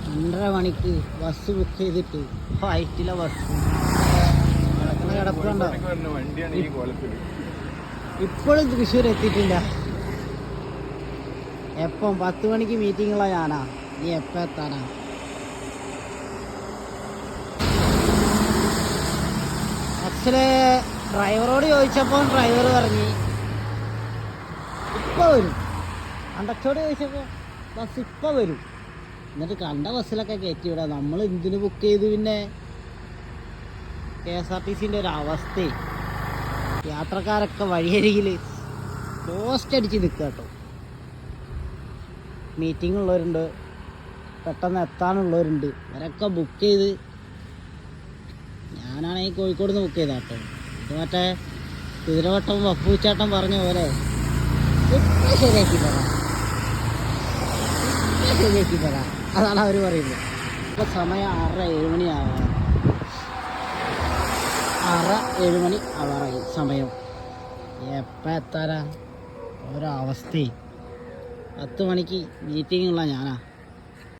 5:30 മണിക്ക് bus book ചെയ്തിട്ട് ഫ്ലൈറ്റിലെ bus കിടപ്പുണ്ടോ? ഇപ്പോഴും തൃശ്ശൂർ എത്തിയിട്ടില്ല. എപ്പം 10 മണിക്ക് മീറ്റിങ്ങുള്ള ഞാനാ, നീ എപ്പോൾ എത്താനാ? ആക്ച്വലി ഡ്രൈവറോട് ചോദിച്ചപ്പോൾ ഡ്രൈവർ പറഞ്ഞു ഇപ്പോൾ വരും. കണ്ടക്ടറോട് ചോദിച്ചപ്പോൾ ബസ് ഇപ്പോൾ വരും. എന്നിട്ട് കണ്ട ബസ്സിലൊക്കെ കയറ്റി വിടാം. നമ്മൾ എന്തിനു ബുക്ക് ചെയ്ത്? പിന്നെ KSRTC ഒരു അവസ്ഥ, യാത്രക്കാരൊക്കെ വഴിയരികിൽ പോസ്റ്റ് അടിച്ച് നിൽക്കുക കേട്ടോ. മീറ്റിംഗ് ഉള്ളവരുണ്ട്, പെട്ടെന്ന് എത്താനുള്ളവരുണ്ട്, അവരൊക്കെ ബുക്ക് ചെയ്ത്. ഞാനാണെങ്കിൽ കോഴിക്കോട് നിന്ന് ബുക്ക് ചെയ്താ കേട്ടോ. ഇത് മറ്റേ കുതിരവട്ടം വപ്പൂച്ചാട്ടം പറഞ്ഞ പോലെ ശരിയാക്കി തരാം, അതാണ് അവർ പറയുന്നത്. ഇപ്പോൾ സമയം 6:30-7 മണി ആവാം. 6:00-7 മണി ആവാറായി സമയം. എപ്പോൾ എത്താനാ? ഒരവസ്ഥ. 10 മണിക്ക് മീറ്റിങ്ങുള്ള ഞാനാ.